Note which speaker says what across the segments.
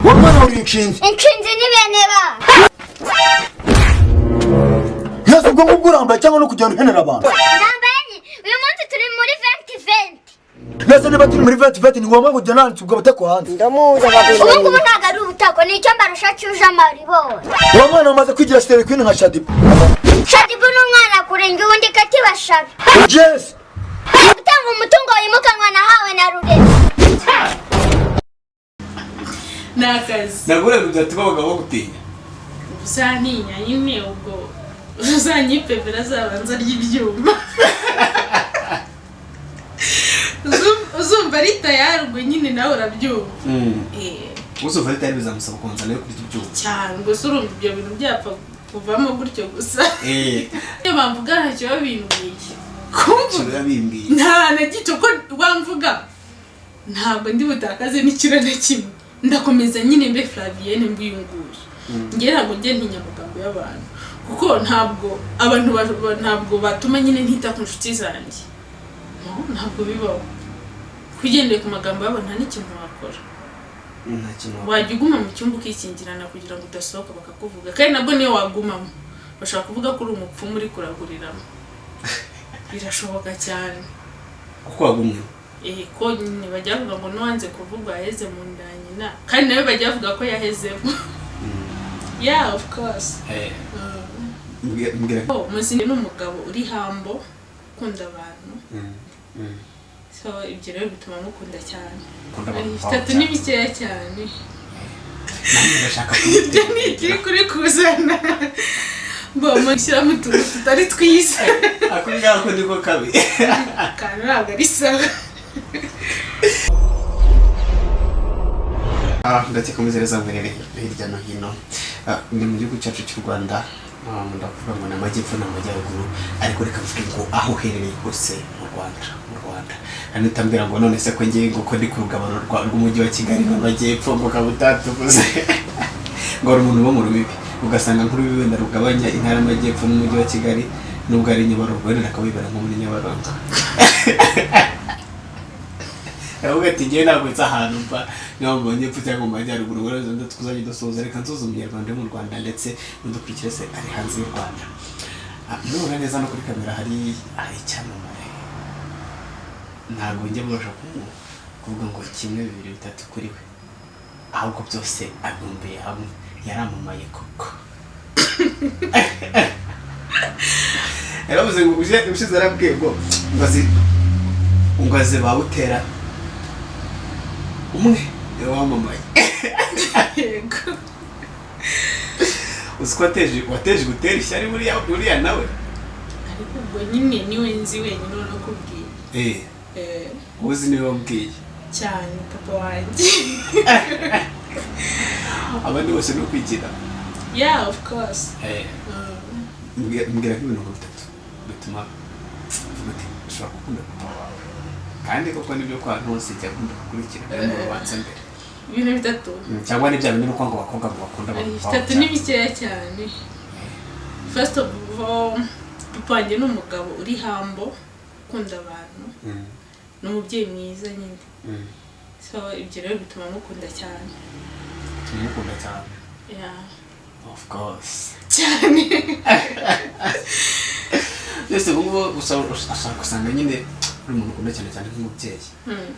Speaker 1: wamwana uri inshinzi
Speaker 2: ni bene ba
Speaker 1: Yesu ubwo nguramba cyangwa no kujyana henera abantu
Speaker 2: ndambaye uyu munsi turi muri 2020
Speaker 1: Nese niba turi muri 2020 ni ngombwa kujyana hanze ubwo batako hanze
Speaker 3: ndamuza babiri
Speaker 2: ubu ntago ari ubutako ni icyo mbarusha cyuje amaribona
Speaker 1: wamwana umaze kwigira stere queen nka Shadibu
Speaker 2: n'umwana kurenge ubundi katibashabe
Speaker 1: Yes
Speaker 2: gutanga umutungo wimukanwa nahawe na rurema
Speaker 4: nakazi
Speaker 5: nagure kuzatuba bagabo gutinya
Speaker 4: usaninya nyine ubwo uzanyipevera zabanza ry'ibyuma uzumva ari tayarwe nyine nawe urabyumva
Speaker 5: uzumva ari tayari bizamusaba konza nayo kuri ibyuma
Speaker 4: cyane ngo surumva ibyo bintu byapfa kuvamo gutyo gusa iyo bamvuga ntacyo babimbwiye kumva
Speaker 5: yabimbwiye
Speaker 4: nta na gito ko wamvuga ntabwo ndi butakaze n'ikiro na kimwe ndakomeza nyine mbe Flavienne mbiyunguye ngiye ntabwo ngiye ntinyamagambo y'abantu kuko ntabwo abantu ntabwo batuma nyine ntita ku nshuti zanjye ntabwo bibaho kugendeye ku magambo y'abantu nta n'ikintu wakora wajya uguma mu cyumba ukikingirana kugira ngo udasohoka bakakuvuga kandi nabwo niyo wagumamo bashaka kuvuga ko uri umupfumu uri kuraguriramo birashoboka cyane
Speaker 5: kuko wagumye
Speaker 4: ko nyine bajya bavuga ngo nuwanze kuvuga yaheze mu nda nyina kandi nawe bajya bavuga ko yahezemo yeah of course
Speaker 5: mbwira
Speaker 4: muzini n'umugabo uri hambo ukunda abantu so ibyo rero bituma mukunda cyane bitatu ni bikeya cyane
Speaker 5: ndashaka
Speaker 4: ibyo ni ikiri kuri kuzana mbona mushyira mu tuntu tutari twiza
Speaker 5: ako ngako niko kabi
Speaker 4: kandi ntabwo ari sawa
Speaker 5: ndatekomezereza mbere hirya no hino ni mu gihugu cyacu cy'u Rwanda ndavuga ngo n'amajyepfo n'amajyaruguru ariko reka mvuge ngo aho uherereye hose mu Rwanda anitambira ngo none se ko ngiye ngo ko ndi ku rugabano rw'umujyi wa Kigali n'amajyepfo ngo kabutatuvuze ngo ari umuntu wo mu rubibi ugasanga nk'urubibi wenda rugabanya intara y'amajyepfo n'umujyi wa Kigali nubwo ari Nyabarongo wenda akabibera nko muri Nyabarongo yavuga ati ngiye ntabwo nzi ahantu mva niba mu majyepfo cyangwa mu majyaruguru ngo tuzajya dusoza reka nsuze umunyarwanda wo mu Rwanda ndetse n'udukurikire se ari hanze y'u Rwanda nubona neza no kuri kamera hari icyamamare ntabwo njye murusha kuvuga ngo kimwe bibiri bitatu kuri we ahubwo byose abumbiye hamwe yaramamaye koko yaravuze ngo ushize arabwiye ngo ngaze bawutera umwe wamamaye
Speaker 4: yego
Speaker 5: uziko wateje gutera ishyari buriya nawe
Speaker 4: ariko ubwo nyine niwe nzi wenyine urakubwiye
Speaker 5: uzi niwe wabwiye
Speaker 4: cyane papa wanjye
Speaker 5: abandi bose no kwigira
Speaker 4: yeah of course
Speaker 5: mbwira nk'ibintu bitatu bituma ushobora gukunda papa wawe kandi koko nibyo kwa ntose jya gukunda gukurikira mu rubanza mbere
Speaker 4: ibintu bitatu
Speaker 5: cyangwa ni bya bintu nuko ngo bakobwa ngo bakunda
Speaker 4: bitatu ni bikeya cyane first of all papa wanjye ni umugabo uri hambo ukunda abantu ni umubyeyi mwiza nyine so ibyo rero bituma mukunda cyane yeah
Speaker 5: of course
Speaker 4: cyane
Speaker 5: Ese ubwo usanga nyine uri umuntu ukunda cyane cyane nk'umubyeyi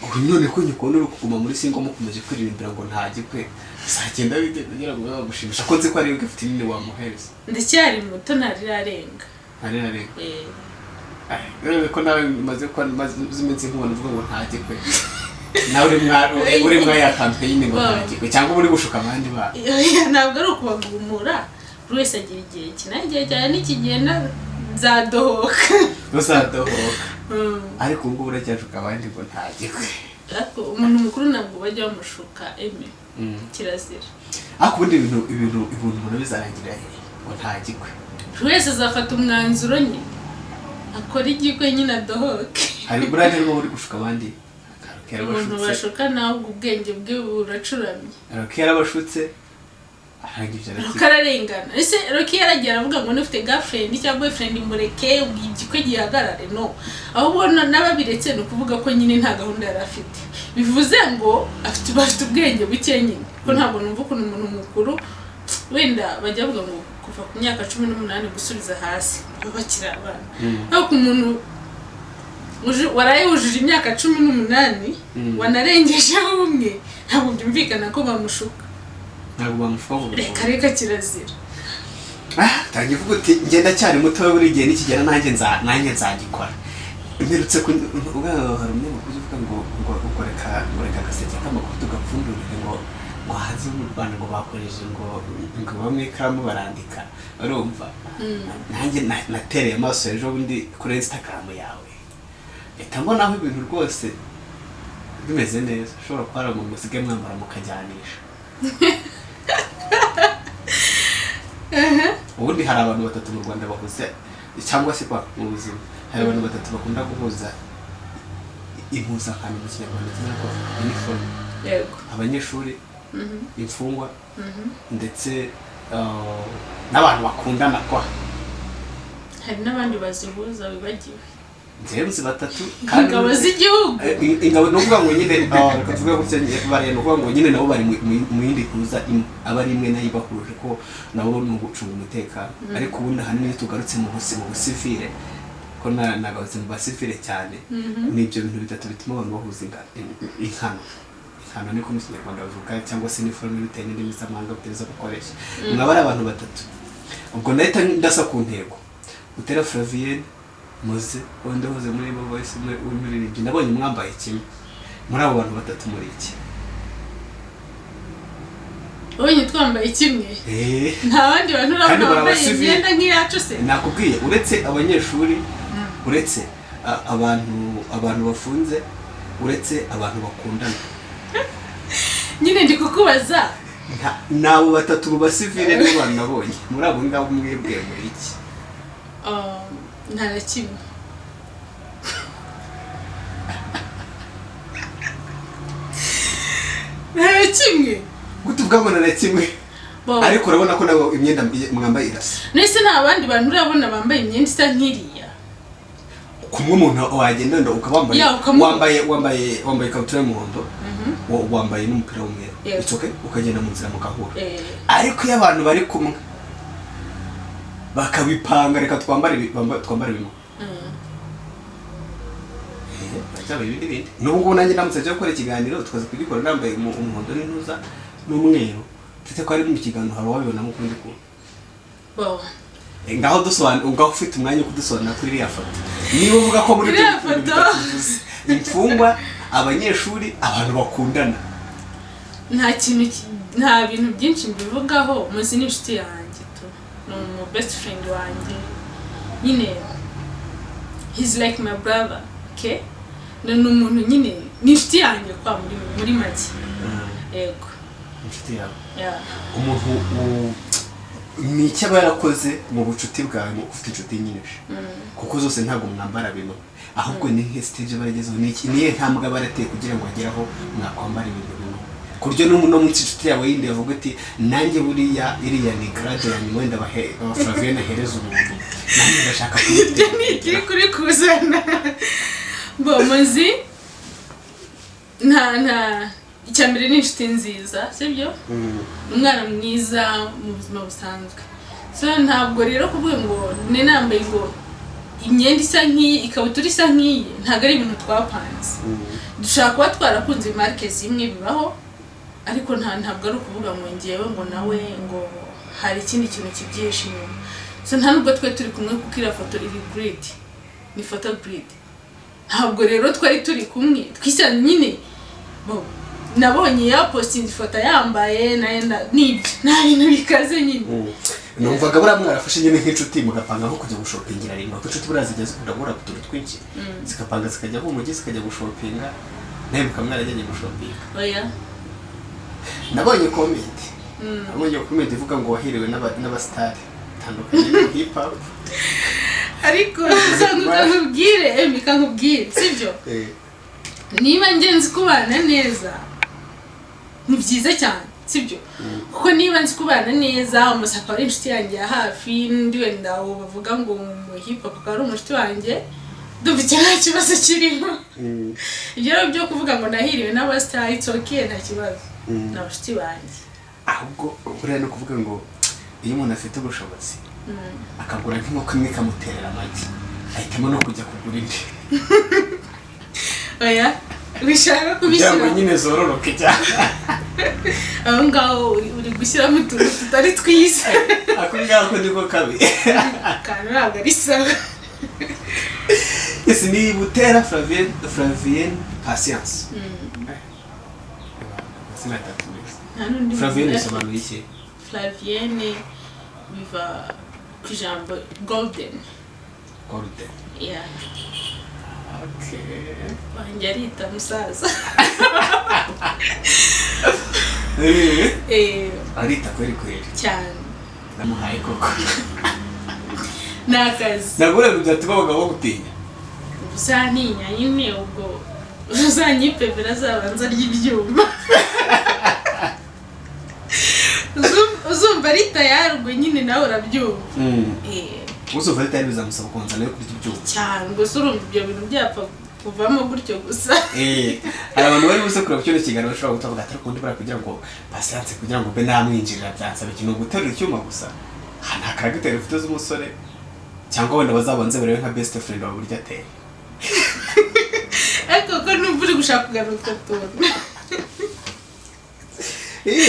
Speaker 5: ubu none ko nyikunda uri kuguma muri singo mukomeje kwiririmbira ngo ntagikwe sagenda bigira ngo bagushimisha ko nzi ko ari gift nini wamuhereza
Speaker 4: ndacyari muto narirarenga
Speaker 5: ko nawe maze ko zimenze nkubona uvuga ngo ntagikwe nawe uri mwa ya campaign ngo ntagikwe cyangwa uri gushuka abandi ba
Speaker 4: ntabwo ari ukubagumura buri wese agira igihe kinagiye cyane n'ikigenda zadohoka
Speaker 5: ariko ubwo uracyashuka abandi ngo ntagikwe
Speaker 4: ariko umuntu mukuru ntabwo bajya bamushuka kirazira
Speaker 5: ariko ubundi ibintu umuntu bizarangira ngo ntagikwe
Speaker 4: buri wese azafata umwanzuro nyine akora igikwe nyine adohoke
Speaker 5: hari burane rwo uri gushuka abandi
Speaker 4: umuntu bashuka nawe ubwenge bwe buracuramye
Speaker 5: kera bashutse
Speaker 4: kararengana ese Rocky yaragiye aravuga ngo nufite girlfriend cyangwa boyfriend mureke igikwe gihagarare no aho ubona nababiretse no kuvuga ko nyine nta gahunda yari afite bivuze ngo bafite ubwenge buke nyine ko ntabwo numva ukuntu umuntu mukuru wenda bajya bavuga ngo kuva ku myaka 18 gusubiza hasi bakira abana ariko umuntu waraye wujuje imyaka 18 wanarengejeho umwe ntabwo byumvikana ko bamushuka reka kirazira
Speaker 5: tangiye vuga uti ngenda cyane muto buri gihe nikigera nanjye nzagikora imperutse ku hari umwe kuvuga ngo ukoreka agaseke k'amakuru tugapfundurire ngo hanze mu Rwanda ngo bakoreshe ngo bamwe ikaramu barandika urumva nanjye natereye amaso ejo bundi kuri Instagram yawe mbona aho ibintu rwose bimeze neza ushobora kwara mu musige mwambara mukajyanisha ubundi hari abantu batatu mu Rwanda bahuza cyangwa se kwa mu buzima hari abantu batatu bakunda guhuza impuzankano mu Kinyarwanda cyangwa uniform abanyeshuri imfungwa ndetse n'abantu bakundana kwa
Speaker 4: hari n'abandi bazihuza bibagiwe
Speaker 5: James batatu
Speaker 4: kandi ingabo z'igihugu
Speaker 5: ingabo no kuvuga ngo nyine reka tuvuge ko bari no kuvuga ngo nyine nabo bari mu yindi kuza abari imwe nayo bahuje ko nabo no gucunga umutekano ariko ubundi hanini tugarutse mu busivile ko nagarutse mu basivile cyane n'ibyo bintu bitatu bituma abantu bahuza inkano niko mu Kinyarwanda bavuga cyangwa se uniforme bitewe n'indimi z'amahanga buteza gukoresha mwabari abantu batatu ubwo nahita ndasa ku ntego utera Flavien muze wende hoze muri bo voice muri ribyi nabonye mwambaye kimwe muri abo bantu batatu muri iki
Speaker 4: onye twambaye kimwe nta bandi bantu bambaye imyenda nk'iyacu se
Speaker 5: nakubwiye uretse abanyeshuri uretse abantu bafunze uretse abantu bakundana
Speaker 4: nyine ndi kukubaza
Speaker 5: nabo batatu mu basivile n'abantu nabonye muri abo ngabo mwebwe muri iki
Speaker 4: nta na kimwe nta na kimwe
Speaker 5: gutuvuga ngo nta na kimwe ariko urabona ko nabo imyenda mwambaye irasa
Speaker 4: nese nta bandi bantu urabona bambaye imyenda isa nk'iriya
Speaker 5: kumwe umuntu wagenda ndo ukabambaye wambaye ikabutura y'umuhondo wambaye n'umupira w'umweru itoke ukagenda mu nzira mukahura ariko iyo abantu bari kumwe bakabipanga reka twambare bimwe n'ubwo nanjye namutse cyo gukora ikiganiro tukaza kugikora nambaye umuhondo n'intuza n'umweru tete ko ari mu kiganiro hari wabibona mu kundi ko ngaho dusobanura ngaho ufite umwanya wo kudusobanura kuri iriya foto niba uvuga ko muri imfungwa abanyeshuri abantu bakundana
Speaker 4: nta bintu byinshi mbivugaho muzi n'inshuti yanjye no best friend wanjye nyine he's like my brother okay n'umuntu nyine n'inshuti yanjye kwa muri make yego
Speaker 5: inshuti yawe umuntu ni icyo aba yarakoze mu bucuti bwawe ufite inshuti nyinshi kuko zose ntabwo mwambara bimwe ahubwo ni stage baragezeho niye ntambwe barateye kugira ngo ageraho mwakwambara ibintu bimwe kuryo no mu inshuti yawe yindi yavuga ati nanjye buriya iriya ni grade ya nyuma wenda Flavien ahereza umuntu nanjye ndashaka
Speaker 4: kuri kuri kuzana bomuzi nta icyambere ni inshuti nziza sibyo umwana mwiza mu buzima busanzwe so ntabwo rero kuvuga ngo nambaye ngo imyenda isa nk'iyi ikabutura isa nk'iyi ntabwo ari ibintu twapanze dushaka kuba twarakunze marke zimwe bibaho ariko ntabwo ari ukuvuga ngo ngewe ngo nawe ngo hari ikindi kintu kibyihishe inyuma so nta nubwo twe turi kumwe kuko iriya foto iri grid ni foto grid ntabwo rero twari turi kumwe twisana nyine nabonye yapostinze ifoto yambaye nta bintu bikaze nyine
Speaker 5: numvaga buriya mwarafashe nyine nk'inshuti mugapanga nko kujya gushopingira rimwe kuko inshuti buriya zijya zikunda guhura ku tuntu twinshi zigapanga zikajya mu mujyi zikajya gushopinga nawe mukaba mwarajyanye gushopinga
Speaker 4: oya
Speaker 5: nabonye comment ivuga ngo wahiriwe n'abasitari tandukanye no hip hop
Speaker 4: ariko nkubwire sibyo niba ngenzi kubana neza ni byiza cyane sibyo kuko niba nzi kubana neza umusaka ari inshuti yanjye ya hafi n'undi wenda bavuga ngo mu hip hop ari umushuti wanjye dufite nta kibazo kirimo ibyo rero byo kuvuga ngo nahiriwe n'abastar it's okay nta kibazo n'abashuti banjye
Speaker 5: ahubwo buriya no kuvuga ngo iyo umuntu afite ubushobozi akagura nk'inkoko imwe ikamuterera amagi ahitamo no kujya kugura indi
Speaker 4: oya wishaka kubishyira
Speaker 5: ngo nyine zororoke cyane
Speaker 4: aho ngaho uri gushyiramo utuntu tutari twiza
Speaker 5: ako ngako niko kabi
Speaker 4: kandi ntabwo ari sawa
Speaker 5: ese ni Butera Flavienne Patience sina tatuwezi Flavienne bisobanuye iki
Speaker 4: Flavienne biva ku ijambo golden yeah
Speaker 5: okay
Speaker 4: wanjye arita musaza
Speaker 5: arita kweli
Speaker 4: cyane
Speaker 5: namuhaye koko
Speaker 4: nakazi
Speaker 5: nagure byatuma abagabo gutinya
Speaker 4: uzantinya nyine ubwo uzanyipepera zabanza ry'ibyuma uzumva ari tayari ubwo nyine nawe urabyumva
Speaker 5: uzumva ari tayari bizamusaba konza nawe kurya ibyuma
Speaker 4: cyane gusa urumva ibyo bintu byapfa kuvamo gutyo gusa
Speaker 5: hari abantu bari buze kureba kino kiganiro bashobora gutavuga ati ariko ndibara kugira ngo Patience kugira ngo be namwinjirira byansaba ikintu guterura icyuma gusa nta karagiteri ufite z'umusore cyangwa wenda bazabanze barebe nka best friend wa burya ateye
Speaker 4: ariko ko numva uri gushaka kugaruka tuntu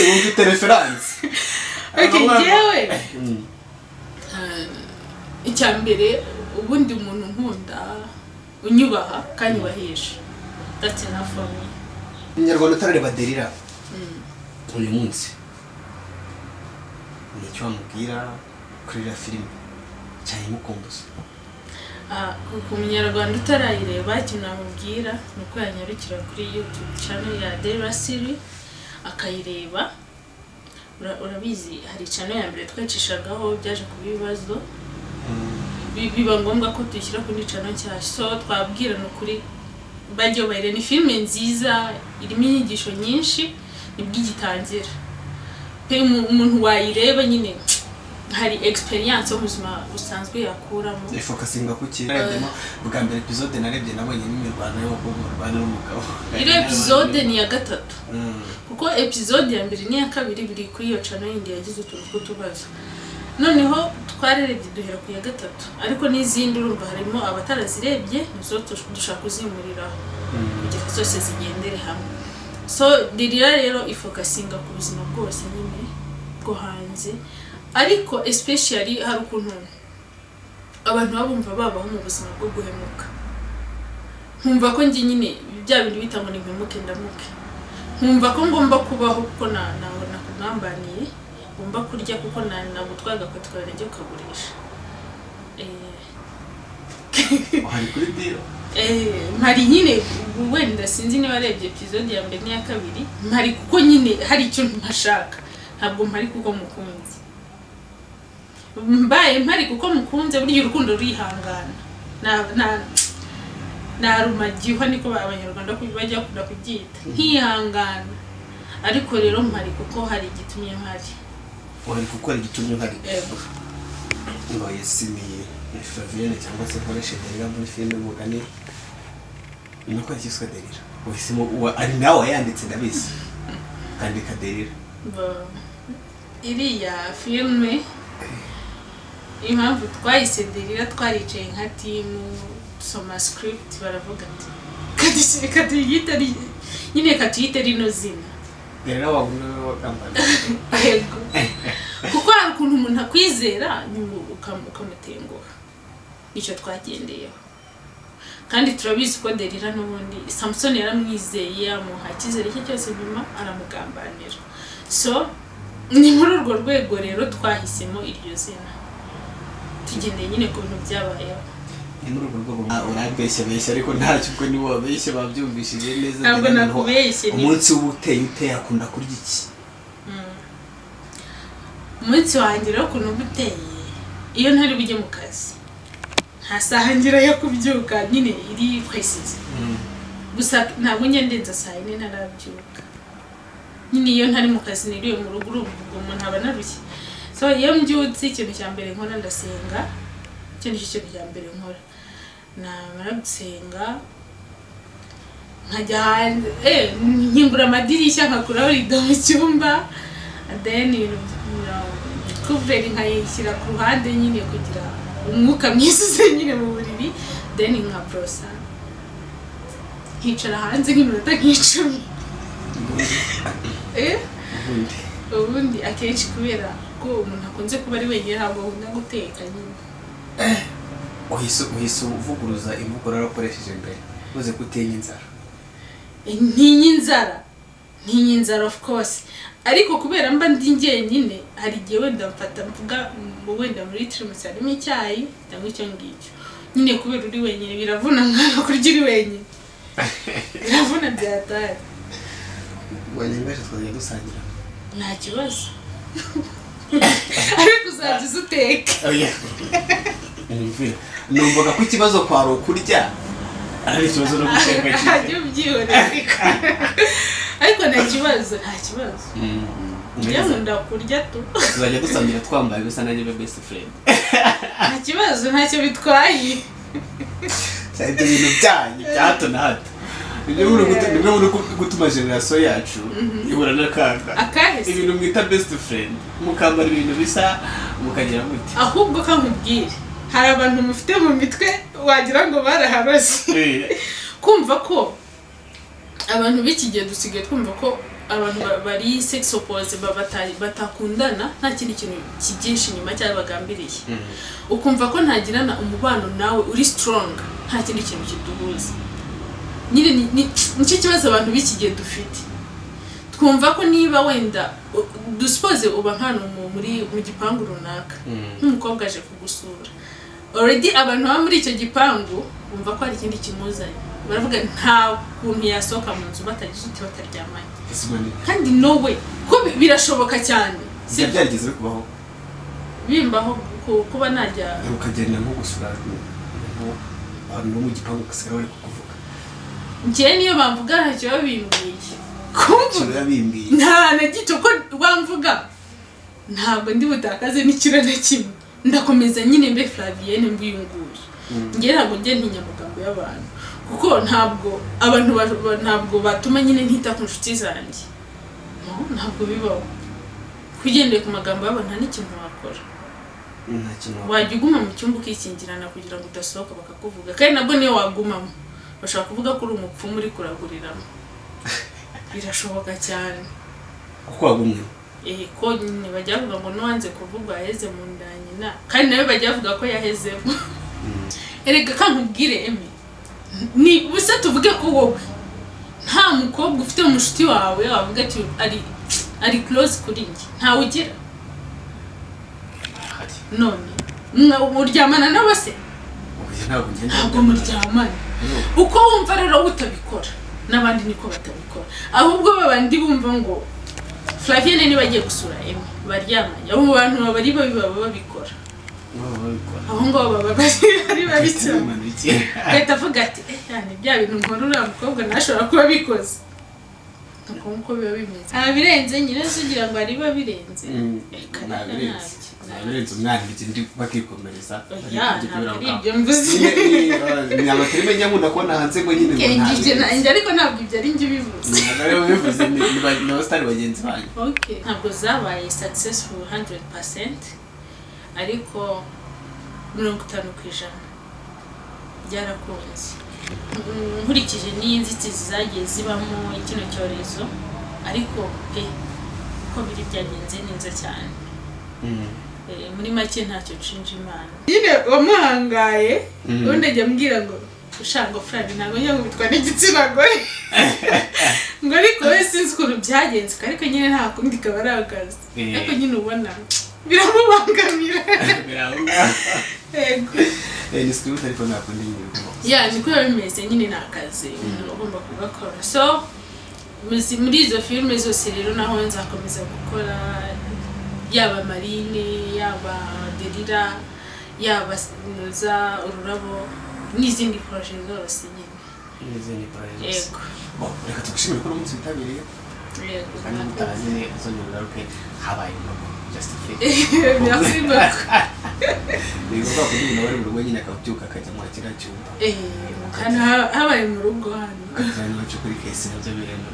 Speaker 5: wumvite reference
Speaker 4: njyewe icyambere ubundi umuntu nkunda unyubaha kandi ubahisha that's enough for me
Speaker 5: Umunyarwanda utarareba Delira uyu munsi ni icyo wamubwira kuri la filime cyane mukumbuza
Speaker 4: ku Munyarwanda utarayireba ikintu namubwira ni uko yanyarukira kuri YouTube channel ya Delira series akayireba urabizi hari channel ya mbere twacishagaho byaje kuba ibibazo biba ngombwa ko tuyishyira kuri channel nshyashya so twabwirana ukuri bajyo bayire ni filime nziza irimo inyigisho nyinshi nibwigitangira pe umuntu wayireba nyine hari experience y'ubuzima busanzwe yakuramo
Speaker 5: ifokasinga kuki narebye bwa mbere episode narebye nabonye n'imirwano y'abakobwa barwana n'umugabo
Speaker 4: ire episode ni ya gatatu kuko episode ya mbere ni ya kabiri biri kuri iyo channel yindi yagize utubazo noneho twarerebye duhera ku ya gatatu ariko n'izindi urumva harimo abatarazirebye nizo dushaka kuzimuriraho kugira ngo zose zigendere hamwe so Delira rero ifokasinga ku buzima bwose nyine bwo hanze ariko especially hari ukuntu abantu babumva babaho mu buzima bwo guhemuka nkumva ko ngi nyine bya bintu bitango ni mpemuke ndamuke nkumva ko ngomba kubaho kuko nabona kumwambaniye ngomba kurya kuko nagutwaga ko twarenge ukagurisha
Speaker 5: hari kuri Delira
Speaker 4: mpari nyine wenda sinzi niba arebye episode ya mbere n'iya kabiri mpari kuko nyine hari icyo ntashaka ntabwo mpari kuko mukunzi mbaye mpari kuko mukunze burya urukundo rurihangana na rumagiho niko abanyarwanda bajya kunda kubyita nkihangana ariko rero mpari kuko hari igitumye mpari
Speaker 5: wari gukora igitumye hari ngo yisimiye Flavienne cyangwa se nkoreshe Delira muri filime mugani nuko yakiswe Delira wisimo ari nawe yanditse ndabizi kandi ka Delira
Speaker 2: iriya filime impamvu twayise Delira twaricaye nka timu soma script baravuga ati katuyita nyine katuyita rino zina
Speaker 5: Delira wabona wakambana
Speaker 2: yego kuko hari ukuntu umuntu akwizera ukamutenguha nicyo twagendeyeho kandi turabizi ko Delira n'ubundi Samson yaramwizeye amuha icyizere cye cyose nyuma aramugambanira so ni muri urwo rwego rero twahisemo iryo zina tugendeye nyine ku bintu byabayeho
Speaker 5: ni muri urwo rwego urabeshya ariko ntacyo ubwo ni wabeshye babyumvishije neza
Speaker 2: ntabwo nakubeshye
Speaker 5: umunsi w'ubuteye akunda kurya iki
Speaker 2: umunsi wanjye rero ukuntu guteye iyo ntari bujye mu kazi nta saha ngira yo kubyuka nyine iri kwesize gusa ntabwo ngendenza saa yine ntarabyuka nyine iyo ntari mu kazi niriwe mu rugo urumva umuntu aba narushye so iyo mbyutse ikintu cya mbere nkora ndasenga icyo nicyo kintu cya mbere nkora namara gusenga nkajya hanze nkingura amadirishya nkakuraho rido mu cyumba then kuvureri nkayishyira ku ruhande nyine kugira umwuka mwiza uze nyine mu buriri then nkabrosa nkicara hanze nk'iminota nk'icumi ubundi akenshi kubera ko umuntu akunze kuba ari wenyine ntabwo akunda guteka nyine
Speaker 5: uhise uvuguruza imvugo warakoresheje mbere uze gutenya inzara
Speaker 2: ntinya inzara of course ariko kubera mba ndi njyenyine hari igihe wenda mfata mvuga wenda muri trimisi harimo icyayi cyangwa icyo ngicyo nyine kubera uri wenyine biravuna mwana kurya uri wenyine biravuna byatari
Speaker 5: wanyengaje twajya dusangira
Speaker 2: nta kibazo ariko uzagize uteke
Speaker 5: numvaga ko ikibazo kwari ukurya ari ikibazo no guteka
Speaker 2: ntajya ubyihorera ariko nta kibazo njya nkunda kurya tu
Speaker 5: tuzajya dusangira twambaye gusa nanjye be best friend
Speaker 2: nta kibazo ntacyo bitwaye
Speaker 5: cyane ibintu byanyu bya hato na hato nibwo muri gutuma generation yacu ihura n'akaga ibintu mwita best friend mukambara ibintu bisa mukagira muti
Speaker 2: ahubwo kankubwire hari abantu mufite mu mitwe wagira ngo baraharose kumva ko abantu b'iki gihe dusigaye twumva ko abantu bari sex opposed batakundana nta kindi kintu kibyinshi inyuma cyangwa bagambiriye ukumva ko ntagirana umubano nawe uri strong nta kindi kintu kiduhuza nyine nicyo kibazo abantu b'iki gihe dufite twumva ko niba wenda dusuppose uba nkano mu gipangu runaka nk'umukobwa aje kugusura already abantu baba muri icyo gipangu bumva ko hari ikindi kimuzanye baravuga nta kuntu yasohoka mu nzu batagize uti bataryamanye kandi no way ko birashoboka cyane
Speaker 5: byageze kubaho
Speaker 2: bimbaho kuba najya
Speaker 5: ukagenda nko gusura abantu mu gipangu kasera bari kukuvuga
Speaker 2: njye niyo bamvuga ntacyo babimbwiye
Speaker 5: kumva
Speaker 2: nta na gito ko bamvuga ntabwo ndi butakaze n'ikiro na kimwe ndakomeza nyine mbe Flavienne mbuyunguye njye ntabwo njye ntinya amagambo y'abantu kuko ntabwo abantu ntabwo batuma nyine ntita ku nshuti zanjye ntabwo bibaho kugendeye ku magambo y'abantu nta n'ikintu wakora wajya uguma mu cyumba ukikingirana kugira ngo udasohoka bakakuvuga kandi nabwo niyo wagumamo bashaka kuvuga ko uri umupfumu uri kuraguriramo birashoboka cyane
Speaker 5: kuko wagumye
Speaker 2: ko nyine bajya bavuga ngo nuwanze kuvuga yaheze mu nda nyina kandi nawe bajya bavuga ko yahezemo erega kankubwire emi ni busa tuvuge ko wowe nta mukobwa ufite umushuti wawe wavuga ati ari close kuri njye ntawe ugira none muryamana nabo se ntabwo muryamana uko wumva rero utabikora n'abandi niko batabikora ahubwo babandi bumva ngo Flavienne niba agiye gusura Emi baryamanye abo bantu bari babikora aho ngo baba bari babitsama leta avuga ati yani bya bintu nkora uriya mukobwa ntashobora kuba bikoze nuko biba bimeze birenze nyine sugira ngo ari babirenze
Speaker 5: nabirenze umwana ndi bakikomereza
Speaker 2: ibyo mvuze
Speaker 5: ni amaterime nyamunda kubona hanze ngo nyine
Speaker 2: njye ariko ntabwo ibyo ari njye bivuze
Speaker 5: bivuze ni abasitari bagenzi banyu
Speaker 2: ntabwo zabaye successful 100% ariko 50% byarakunze nkurikije n'inzitizi zagiye zibamo kino cyorezo ariko uko biri byagenze neza cyane muri make ntacyo nshinja Imana nyine wamuhangaye ubundi ajya ambwira ngo ushango Flavi ntabwo njya ngubitwa n'igitsina gore ngo ariko we sinzi ukuntu byagenze ariko nyine nta kundi kaba ari akazi ariko nyine ubona biramubangamira
Speaker 5: yego ni script ariko ntabwo ndi
Speaker 2: niko bimeze nyine ni akazi umuntu agomba kugakora so muri izo filime zose rero naho nzakomeza gukora yaba Marine yaba Delira yaba Noza Ururabo n'izindi projet zose nyine
Speaker 5: n'izindi projet
Speaker 2: yego
Speaker 5: reka tugushimire ko umunsi witabiriye
Speaker 2: yego
Speaker 5: kandi mutazi zonyine habaye just fake
Speaker 2: merci beaucoup
Speaker 5: ni ngombwa ko umuntu wari mu rugo nyine akabyuka akajya mu kiriya cyumba
Speaker 2: hano habaye mu rugo hano
Speaker 5: akajya cyo kuri kesi nabyo birimo